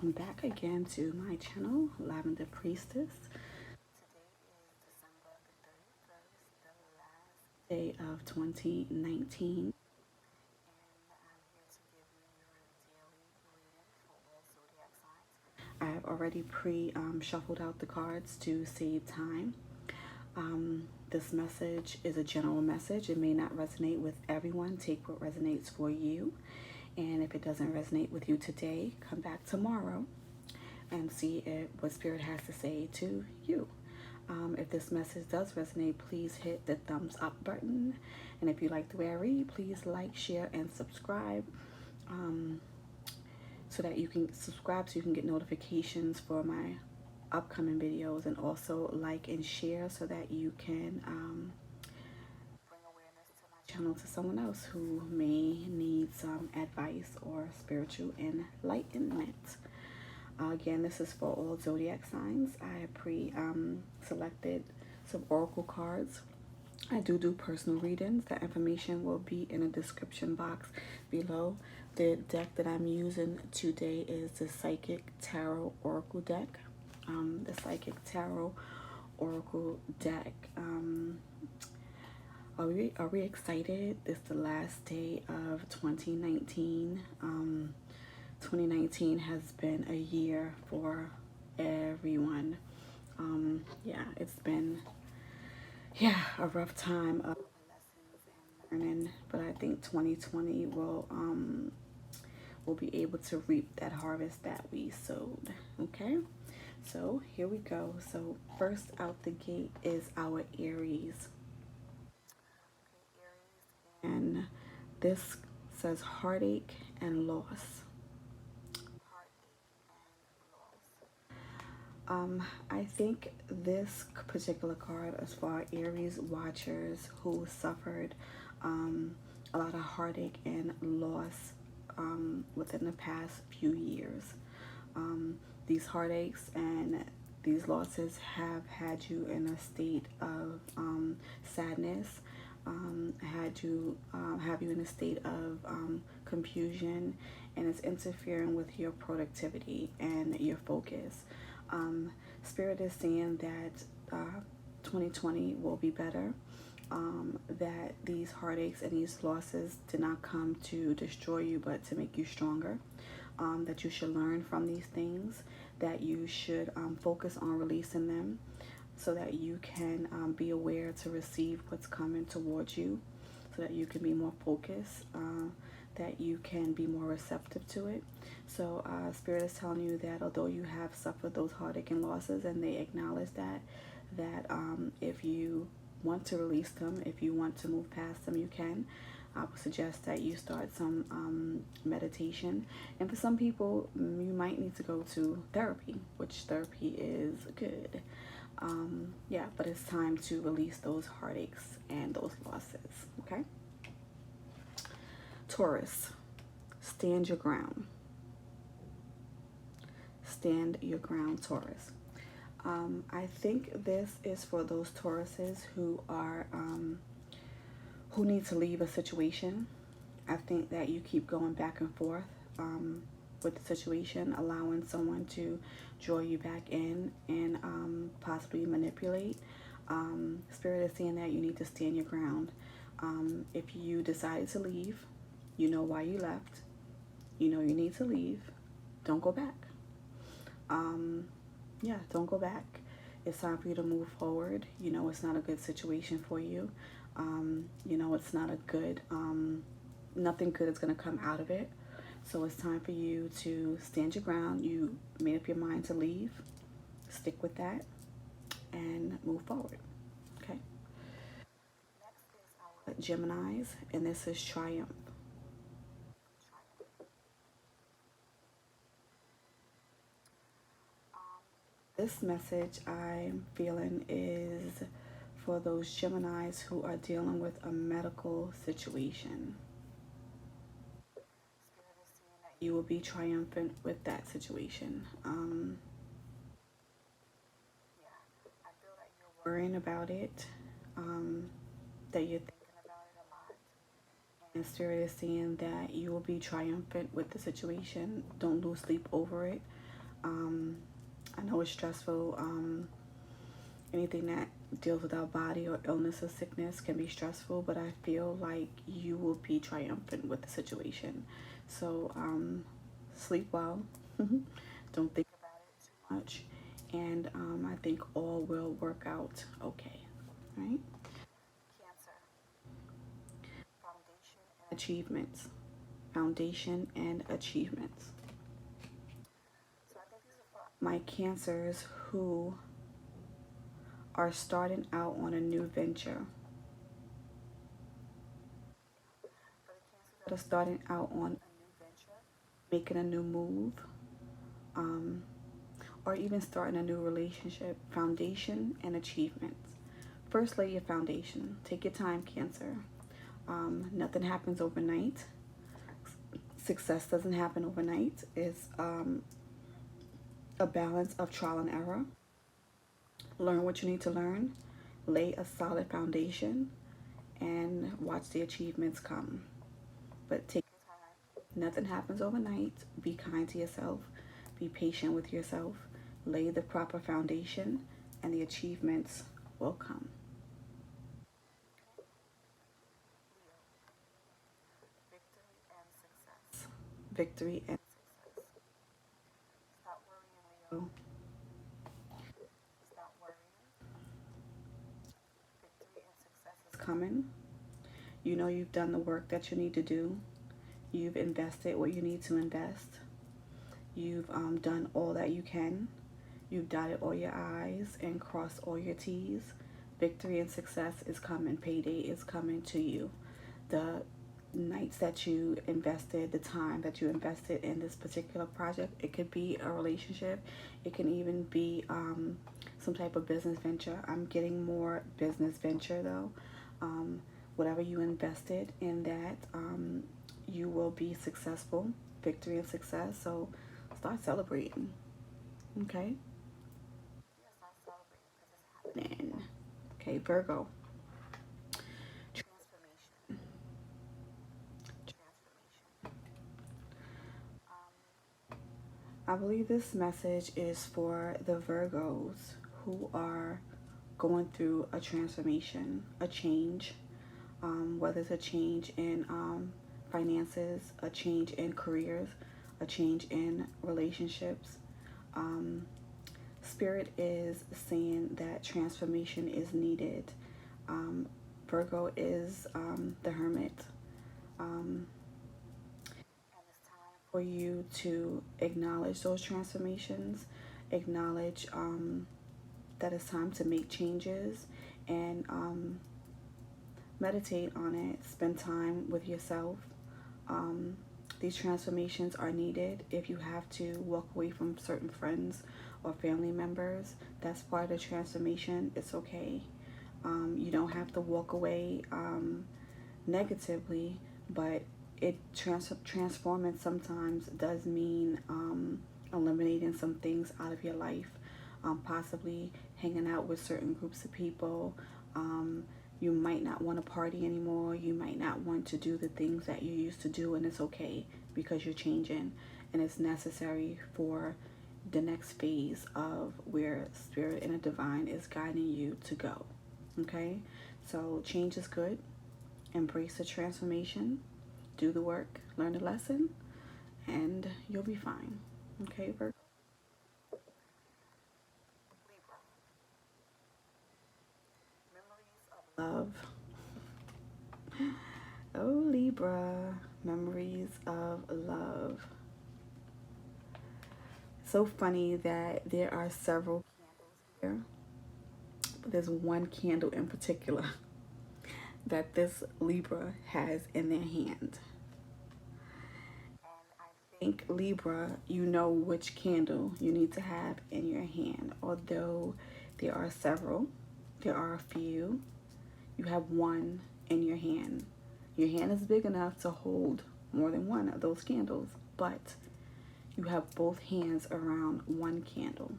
welcome back again to my channel, Lavender Priestess. Today is December the 31st, the last day of 2019, and I'm here to give you your daily reading for all zodiac signs. I have already shuffled out the cards to save time. This message is a general message. It may not resonate with everyone. Take what resonates for you. And if it doesn't resonate with you today, come back tomorrow and see what Spirit has to say to you. If this message does resonate, please hit the thumbs up button. And if you like the way I read, please like, share, and subscribe. So that you can subscribe so you can get notifications for my upcoming videos, and also like and share so that you can bring awareness to my channel to someone else who may need some advice or spiritual enlightenment. Again, this is for all zodiac signs. I have selected some oracle cards. I do personal readings. That information will be in the description box below. The deck that I'm using today is the Psychic Tarot Oracle deck. The Psychic Tarot Oracle deck. Are we excited? It's the last day of 2019. 2019 has been a year for everyone. Yeah, it's been a rough time of lessons and learning, but I think 2020 will be able to reap that harvest that we sowed. Okay, so here we go. So first out the gate is our Aries. Okay, Aries, and this says heartache and loss. I think this particular card is for our Aries watchers who suffered a lot of heartache and loss within the past few years. These heartaches and these losses have had you in a state of sadness, have you in a state of confusion, and it's interfering with your productivity and your focus. Spirit is saying that 2020 will be better, that these heartaches and these losses did not come to destroy you but to make you stronger, that you should learn from these things, that you should focus on releasing them so that you can be aware to receive what's coming towards you, so that you can be more focused, that you can be more receptive to it. So Spirit is telling you that although you have suffered those heartache and losses, and they acknowledge that if you want to release them, if you want to move past them, you can. I would suggest that you start some meditation. And for some people, you might need to go to therapy, which therapy is good. Yeah, but it's time to release those heartaches and those losses, okay? Taurus, stand your ground. Stand your ground, Taurus. I think this is for those Tauruses who are who need to leave a situation. I think that you keep going back and forth with the situation, allowing someone to draw you back in and possibly manipulate. Spirit is saying that you need to stand your ground. If you decided to leave, you know why you left. You know you need to leave. Don't go back. Yeah, don't go back. It's time for you to move forward. You know it's not a good situation for you. You know it's not a good, nothing good is going to come out of it. So it's time for you to stand your ground. You made up your mind to leave. Stick with that and move forward. Okay. Next is our Geminis, and this is Triumph. This message I'm feeling is for those Geminis who are dealing with a medical situation. You will be triumphant with that situation. Yeah, I feel that you're worrying about it, that you're thinking about it a lot. And Spirit is saying that you will be triumphant with the situation. Don't lose sleep over it. I know it's stressful. Anything that deals with our body or illness or sickness can be stressful, but I feel like you will be triumphant with the situation. So sleep well. Don't think about it too much. And I think all will work out okay. Right? Cancer. Foundation and achievements. Foundation and achievements. My cancers who are starting out on a new venture, that are starting out on a new venture, making a new move, um, or even starting a new relationship. Foundation and achievements. First, lay your foundation. Take your time, Cancer. Nothing happens overnight. Success doesn't happen overnight. It's a balance of trial and error. Learn what you need to learn. Lay a solid foundation and watch the achievements come. But take your time. Nothing happens overnight. Be kind to yourself. Be patient with yourself. Lay the proper foundation, and the achievements will come. Victory and success. Stop worrying, Leo. Stop worrying. Victory and success is coming. You know you've done the work that you need to do. You've invested what you need to invest. You've done all that you can. You've dotted all your I's and crossed all your T's. Victory and success is coming. Payday is coming to you. The nights that you invested, the time that you invested in this particular project, it could be a relationship. It can even be some type of business venture. I'm getting more business venture though. Whatever you invested in that, you will be successful. Victory and success. So start celebrating. Okay? Happening. Okay, Virgo. Transformation. I believe this message is for the Virgos who are going through a transformation, a change, whether it's a change in finances, a change in careers, a change in relationships. Spirit is saying that transformation is needed. Virgo is the hermit. And it's time for you to acknowledge those transformations, acknowledge that it's time to make changes, and meditate on it. Spend time with yourself. These transformations are needed. If you have to walk away from certain friends or family members, that's part of the transformation. It's okay. You don't have to walk away negatively, but transforming sometimes does mean eliminating some things out of your life, possibly hanging out with certain groups of people. You might not want to party anymore. You might not want to do the things that you used to do, and it's okay because you're changing, and it's necessary for the next phase of where Spirit and the Divine is guiding you to go. Okay? So change is good. Embrace the transformation. Do the work. Learn the lesson. And you'll be fine. Okay, Virgo? Love. Oh, Libra. Memories of love. So funny that there are several candles here, but there's one candle in particular that this Libra has in their hand. I think, Libra, you know which candle you need to have in your hand. Although there are several, there are a few, you have one in your hand. Your hand is big enough to hold more than one of those candles, but you have both hands around one candle.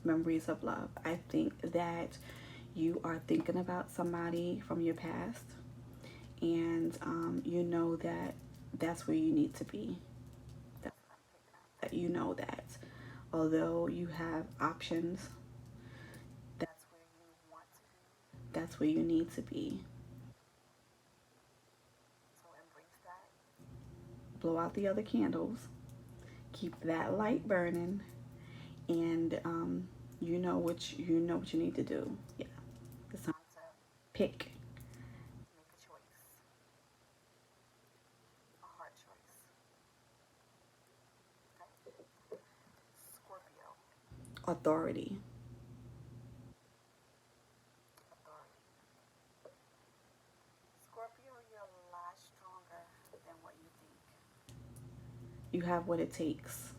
Memories of love. I think that you are thinking about somebody from your past, and you know that that's where you need to be. That you know that Although you have options, that's where you want to be. That's where you need to be. So embrace that. Blow out the other candles. Keep that light burning, and you know what you need to do. Yeah, it's time to pick, make a choice, a hard choice. Okay. Scorpio. Authority. Authority. Scorpio, you're a lot stronger than what you think. You have what it takes.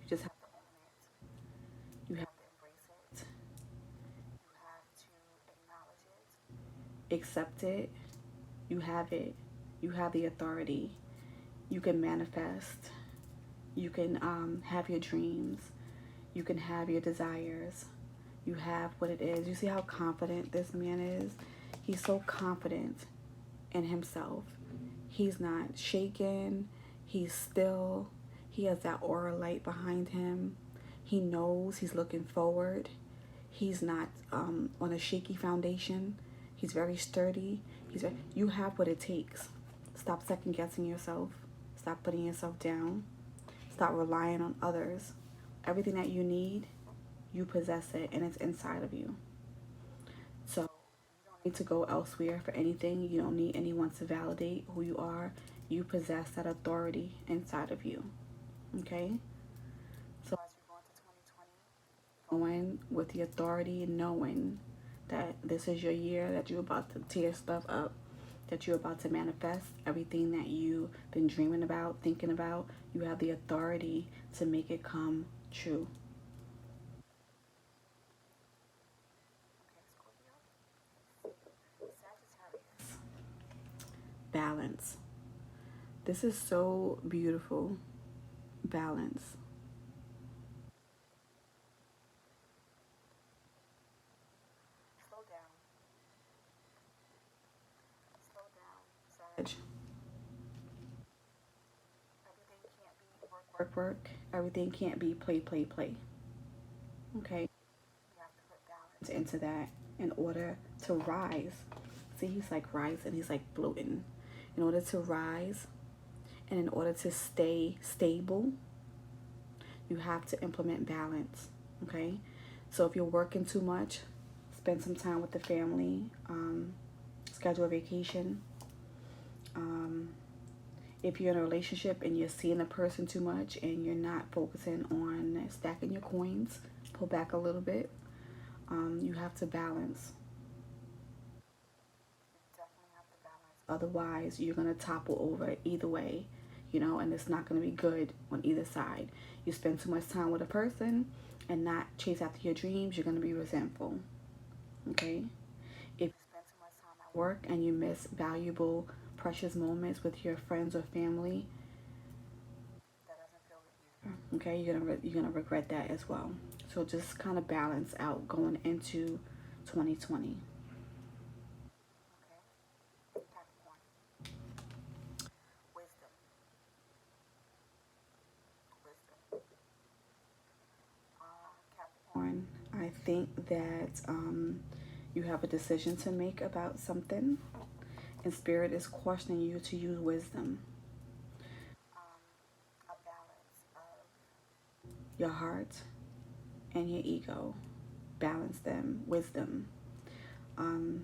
You just have to own it. You have to embrace it. You have to acknowledge it. Accept it. You have it. You have the authority. You can manifest. You can have your dreams. You can have your desires. You have what it is. You see how confident this man is? He's so confident in himself. He's not shaken. He's still. He has that aura light behind him. He knows he's looking forward. He's not on a shaky foundation. He's very sturdy. You have what it takes. Stop second guessing yourself. Stop putting yourself down. Stop relying on others. Everything that you need, you possess it, and it's inside of you. So you don't need to go elsewhere for anything. You don't need anyone to validate who you are. You possess that authority inside of you. Okay? So as we go into 2020, going with the authority, knowing that this is your year, that you're about to tear stuff up, that you're about to manifest everything that you've been dreaming about, thinking about. You have the authority to make it come true. Sagittarius. Balance. This is so beautiful. Balance. Slow down. Slow down, Sag. Everything can't be work, work, work. Everything can't be play, play, play. Okay? You have to put balance into that in order to rise. See, he's like rising, he's like floating. In order to rise and in order to stay stable, you have to implement balance. Okay? So if you're working too much, spend some time with the family, schedule a vacation. If you're in a relationship and you're seeing a person too much and you're not focusing on stacking your coins, pull back a little bit. You have to balance. You definitely have to balance. Otherwise, you're going to topple over either way, and it's not going to be good on either side. You spend too much time with a person and not chase after your dreams, you're going to be resentful. Okay? If you spend too much time at work and you miss valuable, precious moments with your friends or family, that doesn't feel good. Okay, you're gonna regret that as well. So just kind of balance out going into 2020. Okay, Capricorn. Wisdom. Wisdom. Capricorn. I think that you have a decision to make about something, and Spirit is cautioning you to use wisdom. A balance of your heart and your ego. Balance them. Wisdom. Don't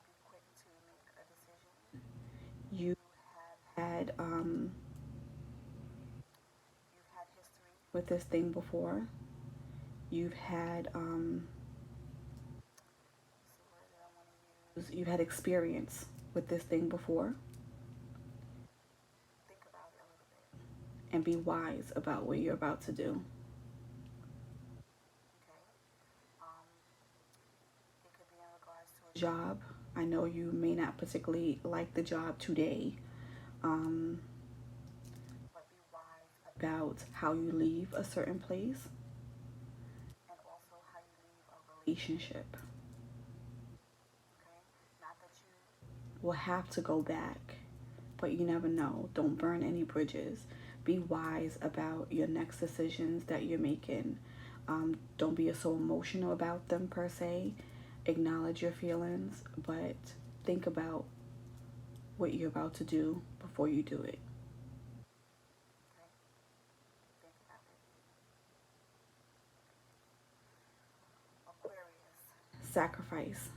be quick to make a decision. You have had you've had history with this thing before. You've had experience with this thing before. Think about it a little bit and be wise about what you're about to do. Okay. It could be in regards to a job. I know you may not particularly like the job today, but be wise about how you leave a certain place and also how you leave a relationship. Okay? Not that you will have to go back, but you never know. Don't burn any bridges. Be wise about your next decisions that you're making. Don't be so emotional about them per se. Acknowledge your feelings, but think about what you're about to do before you do it. Sacrifice.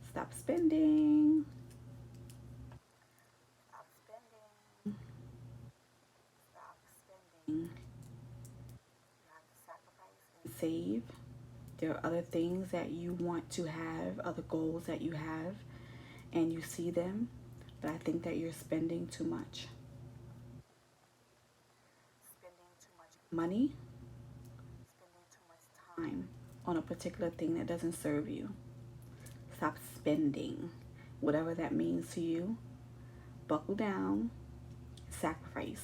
Stop spending. Save. There are other things that you want to have, other goals that you have, and you see them, but I think that you're spending too much money, time on a particular thing that doesn't serve you. Stop spending, whatever that means to you. Buckle down, sacrifice.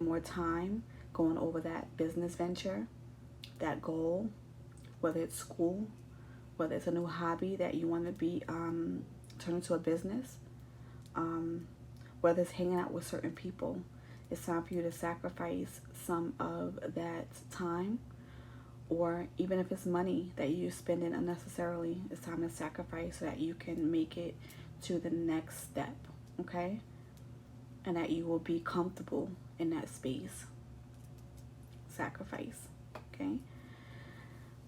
More time going over that business venture, that goal, whether it's school, whether it's a new hobby that you want to be turn into a business, whether it's hanging out with certain people. It's time for you to sacrifice some of that time, or even if it's money that you're spending unnecessarily, it's time to sacrifice so that you can make it to the next step, okay? And that you will be comfortable in that space. Sacrifice, okay?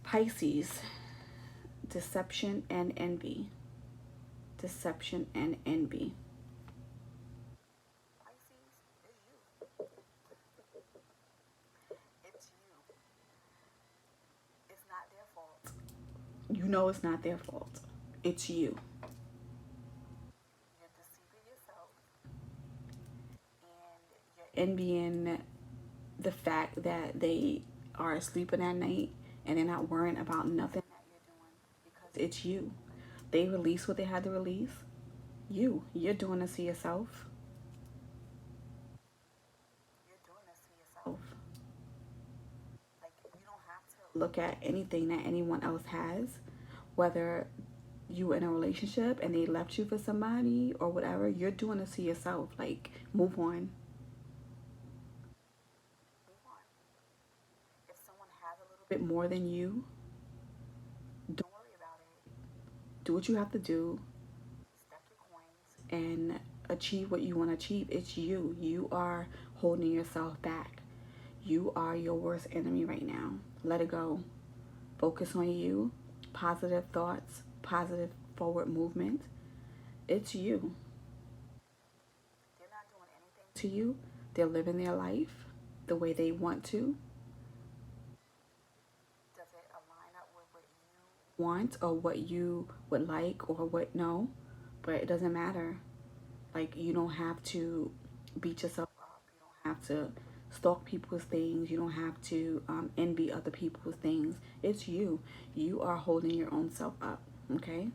Pisces, deception and envy. Deception and envy. You know it's not their fault. It's you. Envying the fact that they are sleeping at night and they're not worrying about nothing because it's you. They release what they had to release. You're doing this to yourself. Look at anything that anyone else has, whether you in a relationship and they left you for somebody or whatever. You're doing this to yourself. Like, move on. A bit more than you, don't do what you have to do and achieve what you want to achieve. It's you. You are holding yourself back. You are your worst enemy right now. Let it go. Focus on you. Positive thoughts, positive forward movement. It's you. To you, they're living their life the way they want to. Want or what you would like or what no, but it doesn't matter. Like, you don't have to beat yourself up. You don't have to stalk people's things. You don't have to envy other people's things. It's you. You are holding your own self up. Okay.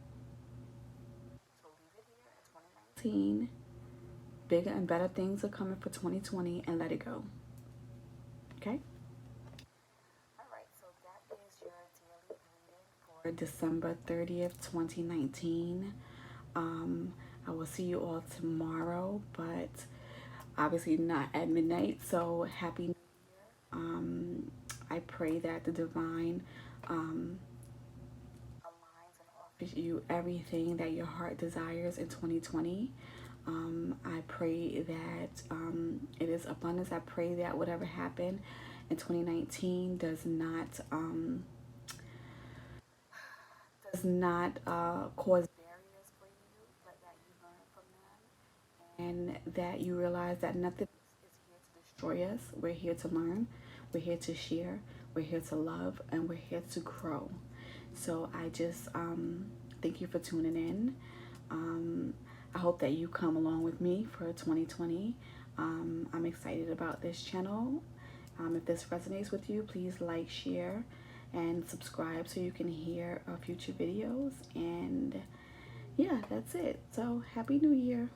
2019, bigger and better things are coming for 2020, and let it go. Okay. For December 30th, 2019. I will see you all tomorrow, but obviously not at midnight. So happy New Year. I pray that the divine offers you everything that your heart desires in 2020. I pray that it is abundance. I pray that whatever happened in 2019 does not cause barriers for you, but that you learn from them and that you realize that nothing is here to destroy us. We're here to learn, we're here to share, we're here to love, and we're here to grow. So I just thank you for tuning in. I hope that you come along with me for 2020. I'm excited about this channel. If this resonates with you, please like, share, and subscribe so you can hear future videos. And yeah, that's it. So happy New Year.